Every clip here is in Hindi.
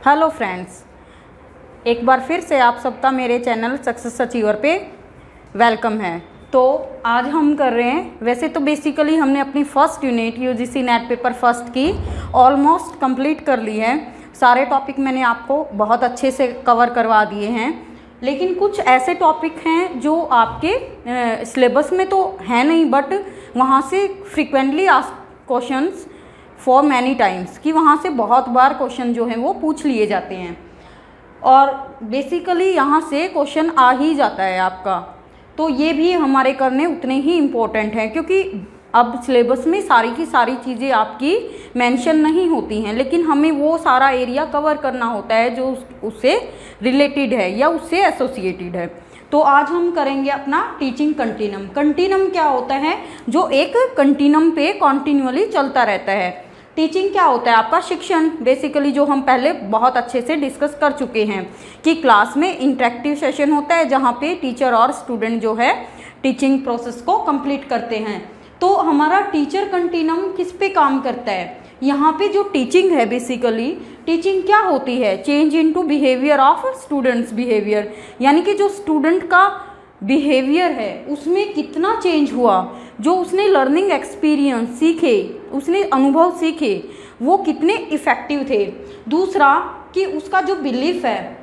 हेलो फ्रेंड्स, एक बार फिर से आप सबका मेरे चैनल सक्सेस अचीवर पे वेलकम है। तो आज हम कर रहे हैं, वैसे तो बेसिकली हमने अपनी first unit UGC net paper first की ऑलमोस्ट कंप्लीट कर ली है। सारे टॉपिक मैंने आपको बहुत अच्छे से कवर करवा दिए हैं, लेकिन कुछ ऐसे टॉपिक हैं जो आपके सिलेबस में तो है नहीं, बट वहाँ से frequently asked questions for many times, कि वहाँ से बहुत बार क्वेश्चन जो हैं वो पूछ लिए जाते हैं और बेसिकली यहाँ से क्वेश्चन आ ही जाता है आपका। तो ये भी हमारे करने उतने ही इम्पोर्टेंट हैं, क्योंकि अब सिलेबस में सारी की सारी चीज़ें आपकी मेंशन नहीं होती हैं, लेकिन हमें वो सारा एरिया कवर करना होता है जो उससे रिलेटेड है या उससे एसोसिएटेड है। तो आज हम करेंगे अपना टीचिंग कंटिन्यूम। कंटिन्यूम क्या होता है? जो एक कंटिन्यूम पे कॉन्टिन्यूअली चलता रहता है। टीचिंग क्या होता है? आपका शिक्षण, बेसिकली जो हम पहले बहुत अच्छे से डिस्कस कर चुके हैं कि क्लास में इंटरेक्टिव सेशन होता है जहाँ पे टीचर और स्टूडेंट जो है टीचिंग प्रोसेस को कंप्लीट करते हैं। तो हमारा टीचर कंटिन्यूम किस पे काम करता है? यहाँ पे जो टीचिंग है, बेसिकली टीचिंग क्या होती है? Change into behaviour of students behaviour, यानी कि जो स्टूडेंट का बिहेवियर है उसमें कितना चेंज हुआ, जो उसने लर्निंग एक्सपीरियंस सीखे, उसने अनुभव सीखे, वो कितने इफ़ेक्टिव थे। दूसरा कि उसका जो बिलीफ है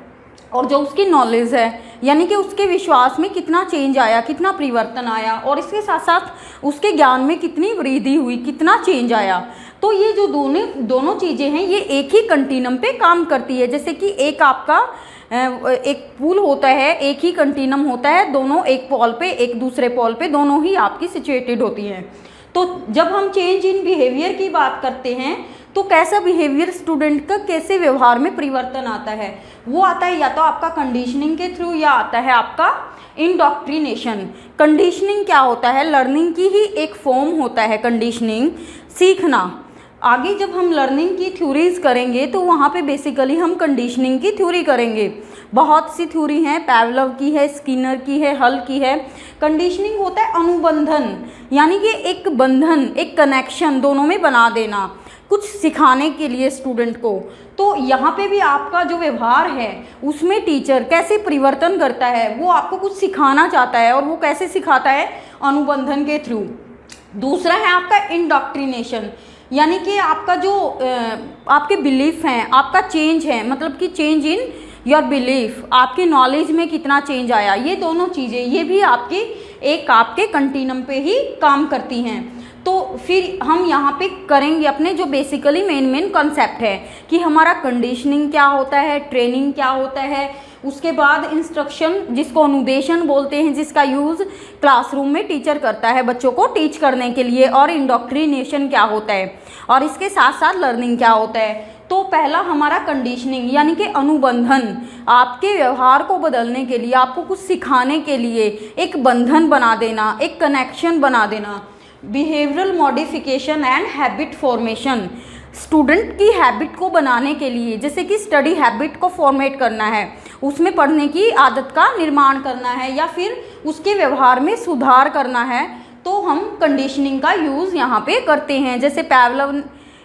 और जो उसकी नॉलेज है, यानी कि उसके विश्वास में कितना चेंज आया, कितना परिवर्तन आया, और इसके साथ साथ उसके ज्ञान में कितनी वृद्धि हुई, कितना चेंज आया। तो ये जो दोनों चीज़ें हैं ये एक ही कंटिन्यूम पे काम करती है। जैसे कि एक आपका एक पूल होता है, एक ही कंटिन्यूम होता है, दोनों एक पॉल पे, एक दूसरे पॉल पे दोनों ही आपकी सिचुएटेड होती हैं। तो जब हम चेंज इन बिहेवियर की बात करते हैं तो कैसा बिहेवियर स्टूडेंट का, कैसे व्यवहार में परिवर्तन आता है, वो आता है या तो आपका कंडीशनिंग के थ्रू या आता है आपका इंडोक्ट्रिनेशन। कंडीशनिंग क्या होता है? लर्निंग की ही एक फॉर्म होता है कंडीशनिंग, सीखना। आगे जब हम लर्निंग की थ्योरीज करेंगे तो वहाँ पे बेसिकली हम कंडीशनिंग की थ्योरी करेंगे। बहुत सी थ्योरी हैं, पैवलव की है, स्किनर की है, हल की है। कंडीशनिंग होता है अनुबंधन, यानी कि एक बंधन, एक कनेक्शन दोनों में बना देना, कुछ सिखाने के लिए स्टूडेंट को। तो यहाँ पे भी आपका जो व्यवहार है उसमें टीचर कैसे परिवर्तन करता है, वो आपको कुछ सिखाना चाहता है, और वो कैसे सिखाता है? अनुबंधन के थ्रू। दूसरा है आपका इंडोक्ट्रिनेशन, यानी कि आपका जो आपके बिलीफ हैं, आपका चेंज है, मतलब कि चेंज इन योर बिलीफ, आपकी नॉलेज में कितना चेंज आया। ये दोनों चीज़ें ये भी आपके कंटिन्यूम पे ही काम करती हैं। तो फिर हम यहाँ पे करेंगे अपने जो बेसिकली मेन कॉन्सेप्ट है कि हमारा कंडीशनिंग क्या होता है, ट्रेनिंग क्या होता है, उसके बाद इंस्ट्रक्शन जिसको अनुदेशन बोलते हैं, जिसका यूज़ क्लासरूम में टीचर करता है बच्चों को टीच करने के लिए, और इंडोक्ट्रिनेशन क्या होता है, और इसके साथ साथ लर्निंग क्या होता है। तो पहला हमारा कंडीशनिंग, यानी कि अनुबंधन, आपके व्यवहार को बदलने के लिए, आपको कुछ सिखाने के लिए एक बंधन बना देना, एक कनेक्शन बना देना। Behavioural modification and habit formation, student की हैबिट को बनाने के लिए, जैसे कि स्टडी हैबिट को फॉर्मेट करना है, उसमें पढ़ने की आदत का निर्माण करना है, या फिर उसके व्यवहार में सुधार करना है, तो हम कंडीशनिंग का यूज़ यहाँ पे करते हैं। जैसे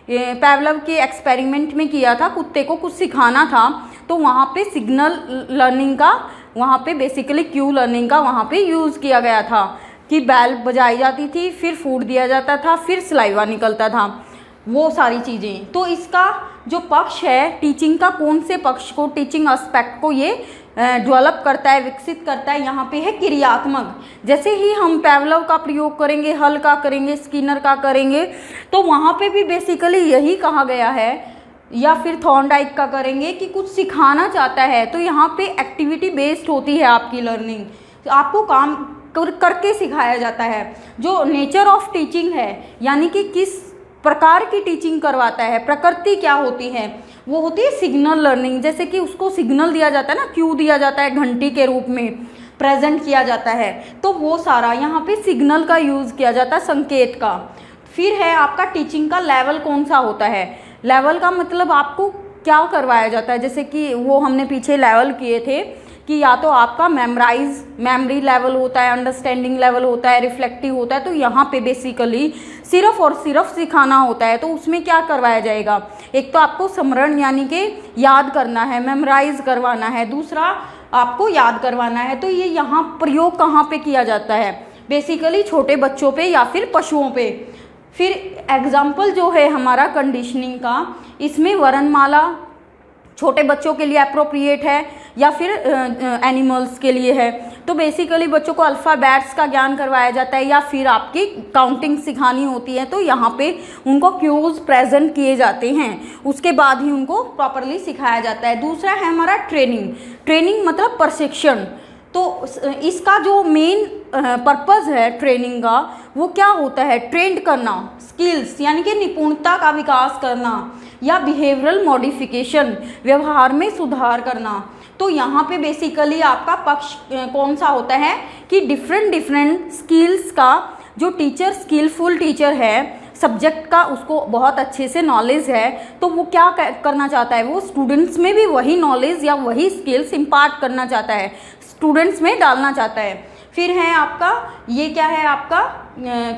पैवलव के एक्सपेरिमेंट में किया था, कुत्ते को कुछ सिखाना था, तो वहाँ पे सिग्नल लर्निंग का, वहाँ पे बेसिकली क्यू लर्निंग का वहाँ पे यूज़ किया गया था कि बेल बजाई जाती थी, फिर फूड दिया जाता था, फिर सलाइवा निकलता था, वो सारी चीज़ें। तो इसका जो पक्ष है टीचिंग का, कौन से पक्ष को, टीचिंग एस्पेक्ट को ये डेवलप करता है, विकसित करता है, यहाँ पे है क्रियात्मक। जैसे ही हम पैवलव का प्रयोग करेंगे, हल का करेंगे, स्किनर का करेंगे, तो वहाँ पे भी बेसिकली यही कहा गया है, या फिर थॉर्नडाइक का करेंगे कि कुछ सिखाना चाहता है, तो यहाँ पे एक्टिविटी बेस्ड होती है आपकी लर्निंग, तो आपको काम करके सिखाया जाता है। जो नेचर ऑफ टीचिंग है, यानी कि किस प्रकार की टीचिंग करवाता है, प्रकृति क्या होती है, वो होती है सिग्नल लर्निंग। जैसे कि उसको सिग्नल दिया जाता है ना, क्यू दिया जाता है, घंटी के रूप में प्रेजेंट किया जाता है, तो वो सारा यहाँ पे सिग्नल का यूज़ किया जाता है, संकेत का। फिर है आपका टीचिंग का लेवल कौन सा होता है। लेवल का मतलब आपको क्या करवाया जाता है, जैसे कि वो हमने पीछे लेवल किए थे कि या तो आपका मेमोरी लेवल होता है, अंडरस्टैंडिंग लेवल होता है, रिफ्लेक्टिव होता है। तो यहाँ पे बेसिकली सिर्फ और सिर्फ सिखाना होता है। तो उसमें क्या करवाया जाएगा, एक तो आपको स्मरण यानी कि याद करना है, मेमोराइज करवाना है, दूसरा आपको याद करवाना है। तो ये यहाँ प्रयोग कहाँ पे किया जाता है, बेसिकली छोटे बच्चों पे या फिर पशुओं पे। फिर एग्जाम्पल जो है हमारा कंडीशनिंग का, इसमें वर्णमाला छोटे बच्चों के लिए अप्रोप्रिएट है या फिर एनिमल्स के लिए है। तो बेसिकली बच्चों को अल्फ़ाबेट्स का ज्ञान करवाया जाता है या फिर आपकी काउंटिंग सिखानी होती है। तो यहाँ पे उनको क्यूज प्रेजेंट किए जाते हैं, उसके बाद ही उनको प्रॉपरली सिखाया जाता है। दूसरा है हमारा ट्रेनिंग मतलब प्रशिक्षण। तो इसका जो मेन पर्पज़ है ट्रेनिंग का, वो क्या होता है, ट्रेंड करना, स्किल्स यानी कि निपुणता का विकास करना, या बिहेवियरल मॉडिफिकेशन व्यवहार में सुधार करना। तो यहाँ पे बेसिकली आपका पक्ष कौन सा होता है कि डिफरेंट स्किल्स का जो टीचर स्किलफुल टीचर है, सब्जेक्ट का उसको बहुत अच्छे से नॉलेज है, तो वो क्या करना चाहता है, वो स्टूडेंट्स में भी वही नॉलेज या वही स्किल्स इम्पार्ट करना चाहता है, स्टूडेंट्स में डालना चाहता है। फिर है आपका, ये क्या है आपका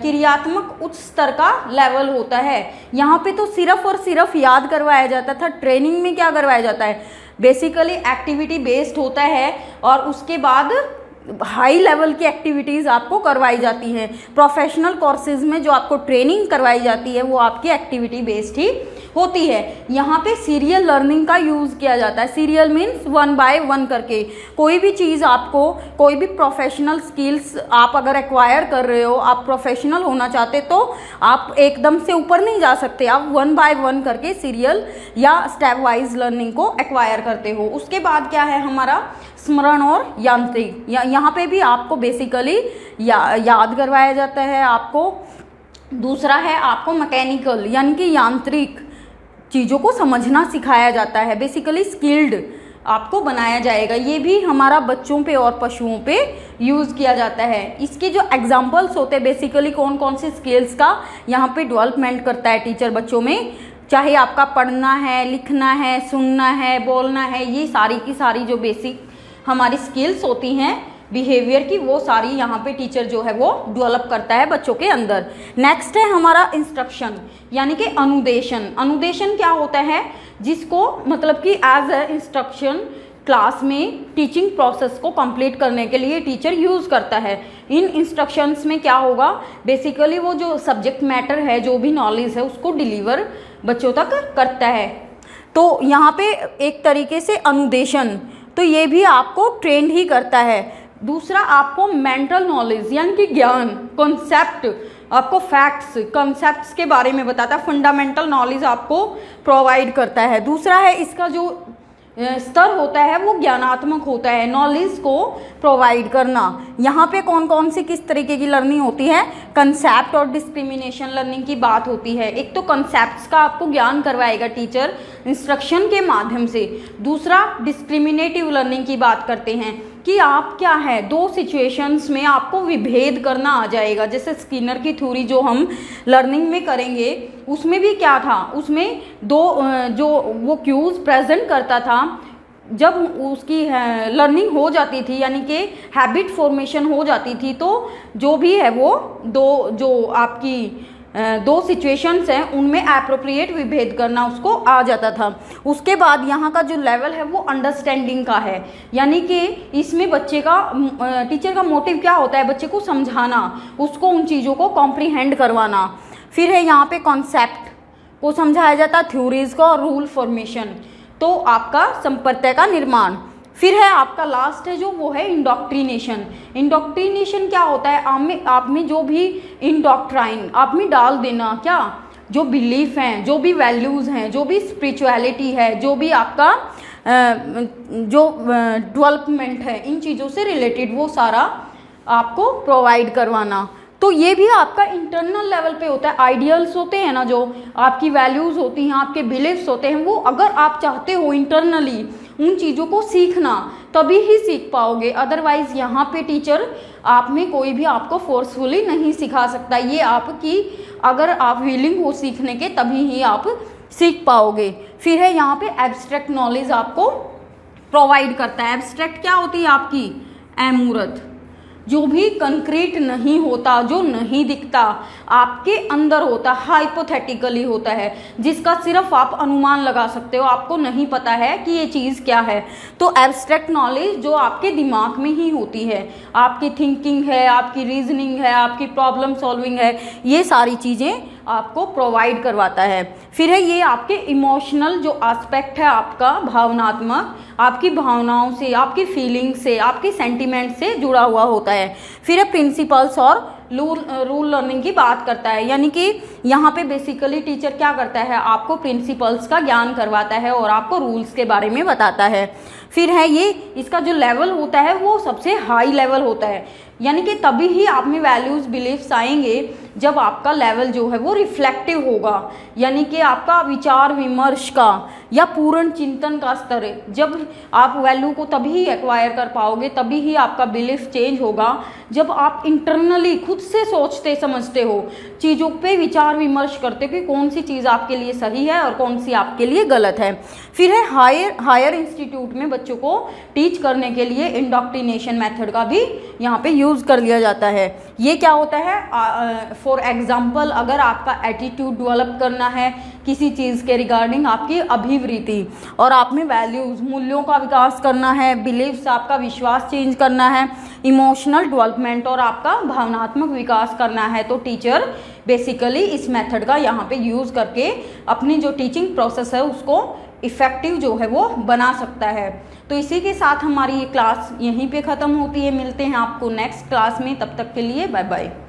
क्रियात्मक उच्च स्तर का लेवल होता है। यहाँ पे तो सिर्फ और सिर्फ याद करवाया जाता था। ट्रेनिंग में क्या करवाया जाता है, बेसिकली एक्टिविटी बेस्ड होता है और उसके बाद हाई लेवल की एक्टिविटीज़ आपको करवाई जाती हैं। प्रोफेशनल कोर्सेज में जो आपको ट्रेनिंग करवाई जाती है वो आपकी एक्टिविटी बेस्ड ही होती है। यहाँ पे सीरियल लर्निंग का यूज़ किया जाता है। सीरियल मीन्स 1 बाय 1 करके कोई भी चीज़ आपको, कोई भी प्रोफेशनल स्किल्स आप अगर एक्वायर कर रहे हो, आप प्रोफेशनल होना चाहते, तो आप एकदम से ऊपर नहीं जा सकते, आप 1 बाय 1 करके सीरियल या स्टेप वाइज लर्निंग को एक्वायर करते हो। उसके बाद क्या है हमारा स्मरण और यांत्रिक। यहाँ पे भी आपको बेसिकली याद करवाया जाता है आपको। दूसरा है आपको मैकेनिकल यानी कि यांत्रिक चीज़ों को समझना सिखाया जाता है। बेसिकली स्किल्ड आपको बनाया जाएगा। ये भी हमारा बच्चों पे और पशुओं पे यूज़ किया जाता है। इसके जो एग्जाम्पल्स होते हैं, बेसिकली कौन कौन से स्किल्स का यहाँ पे डेवलपमेंट करता है टीचर बच्चों में, चाहे आपका पढ़ना है, लिखना है, सुनना है, बोलना है, ये सारी की सारी जो बेसिक हमारी स्किल्स होती हैं बिहेवियर की, वो सारी यहाँ पे टीचर जो है वो डेवलप करता है बच्चों के अंदर। नेक्स्ट है हमारा इंस्ट्रक्शन यानी कि अनुदेशन। अनुदेशन क्या होता है, जिसको मतलब कि एज अ इंस्ट्रक्शन क्लास में टीचिंग प्रोसेस को कंप्लीट करने के लिए टीचर यूज़ करता है। इन इंस्ट्रक्शंस में क्या होगा, बेसिकली वो जो सब्जेक्ट मैटर है, जो भी नॉलेज है, उसको डिलीवर बच्चों तक करता है। तो यहाँ पे एक तरीके से अनुदेशन, तो ये भी आपको ट्रेंड ही करता है। दूसरा आपको मेंटल नॉलेज यानी कि ज्ञान, कॉन्सेप्ट, आपको फैक्ट्स, कॉन्सेप्ट्स के बारे में बताता है, फंडामेंटल नॉलेज आपको प्रोवाइड करता है। दूसरा है इसका जो स्तर होता है वो ज्ञानात्मक होता है, नॉलेज को प्रोवाइड करना। यहाँ पे कौन कौन सी किस तरीके की लर्निंग होती है, कंसेप्ट और डिस्क्रिमिनेशन लर्निंग की बात होती है। एक तो कंसेप्ट्स का आपको ज्ञान करवाएगा टीचर इंस्ट्रक्शन के माध्यम से। दूसरा डिस्क्रिमिनेटिव लर्निंग की बात करते हैं कि आप क्या है, दो सिचुएशंस में आपको विभेद करना आ जाएगा। जैसे स्किनर की थ्योरी जो हम लर्निंग में करेंगे, उसमें भी क्या था, उसमें दो जो वो क्यूज प्रेजेंट करता था, जब उसकी लर्निंग हो जाती थी यानी कि हैबिट फॉर्मेशन हो जाती थी, तो जो भी है वो जो आपकी दो सिचुएशंस हैं उनमें एप्रोप्रिएट विभेद करना उसको आ जाता था। उसके बाद यहाँ का जो लेवल है वो अंडरस्टैंडिंग का है, यानी कि इसमें बच्चे का टीचर का मोटिव क्या होता है, बच्चे को समझाना, उसको उन चीज़ों को कॉम्प्रीहेंड करवाना। फिर है यहाँ पे कॉन्सेप्ट को समझाया जाता है, थ्योरीज को, और रूल फॉर्मेशन, तो आपका संप्रत्यय का निर्माण। फिर है आपका लास्ट है जो वो है इंडोक्ट्रिनेशन। इंडोक्ट्रिनेशन क्या होता है, आप में जो भी इंडोक्ट्राइन आप में डाल देना, क्या जो बिलीफ हैं, जो भी वैल्यूज़ हैं, जो भी स्पिरिचुअलिटी है, जो भी आपका जो डेवलपमेंट है, इन चीज़ों से रिलेटेड वो सारा आपको प्रोवाइड करवाना। तो ये भी आपका इंटरनल लेवल पे होता है। आइडियल्स होते हैं ना, जो आपकी वैल्यूज़ होती हैं, आपके बिलीव्स होते हैं, वो अगर आप चाहते हो इंटरनली उन चीज़ों को सीखना, तभी ही सीख पाओगे। अदरवाइज यहाँ पे टीचर आप में कोई भी आपको फोर्सफुली नहीं सिखा सकता। ये आपकी अगर आप विलिंग हो सीखने के, तभी ही आप सीख पाओगे। फिर है यहाँ पे एब्स्ट्रैक्ट नॉलेज आपको प्रोवाइड करता है। एब्स्ट्रैक्ट क्या होती है आपकी? अमूर्त, जो भी कंक्रीट नहीं होता, जो नहीं दिखता, आपके अंदर होता, हाइपोथेटिकली होता है, जिसका सिर्फ आप अनुमान लगा सकते हो, आपको नहीं पता है कि ये चीज़ क्या है। तो एब्स्ट्रैक्ट नॉलेज जो आपके दिमाग में ही होती है, आपकी थिंकिंग है, आपकी रीजनिंग है, आपकी प्रॉब्लम सॉल्विंग है, ये सारी चीज़ें आपको प्रोवाइड करवाता है। फिर है ये आपके इमोशनल जो एस्पेक्ट है आपका, भावनात्मक, आपकी भावनाओं से, आपकी फीलिंग से, आपकी सेंटिमेंट से जुड़ा हुआ होता है। फिर है प्रिंसिपल्स और रूल लर्निंग की बात करता है, यानी कि यहाँ पे बेसिकली टीचर क्या करता है, आपको प्रिंसिपल्स का ज्ञान करवाता है और आपको रूल्स के बारे में बताता है। फिर है ये इसका जो लेवल होता है वो सबसे हाई लेवल होता है, यानी कि तभी ही आप में वैल्यूज़ बिलीफ्स आएंगे जब आपका लेवल जो है वो रिफ्लेक्टिव होगा, यानी कि आपका विचार विमर्श का या पूर्ण चिंतन का स्तर है। जब आप वैल्यू को तभी ही एक्वायर कर पाओगे, तभी ही आपका बिलीफ चेंज होगा जब आप इंटरनली खुद से सोचते समझते हो, चीज़ों पे विचार विमर्श करते हो कि कौन सी चीज़ आपके लिए सही है और कौन सी आपके लिए गलत है। फिर है हायर इंस्टीट्यूट में बच्चों को टीच करने के लिए इंडोक्ट्रिनेशन मेथड का भी यहाँ पे यूज़ कर लिया जाता है। ये क्या होता है, फॉर एग्जाम्पल अगर आपका एटीट्यूड डेवलप करना है किसी चीज़ के रिगार्डिंग, आपकी अभिवृत्ति और आप में वैल्यूज़ मूल्यों का विकास करना है, बिलीव्स आपका विश्वास चेंज करना है, इमोशनल डेवलपमेंट और आपका भावनात्मक विकास करना है, तो टीचर बेसिकली इस मेथड का यहाँ पे यूज़ करके अपनी जो टीचिंग प्रोसेस है उसको इफ़ेक्टिव जो है वो बना सकता है। तो इसी के साथ हमारी ये क्लास यहीं पे ख़त्म होती है। मिलते हैं आपको नेक्स्ट क्लास में, तब तक के लिए बाय बाय।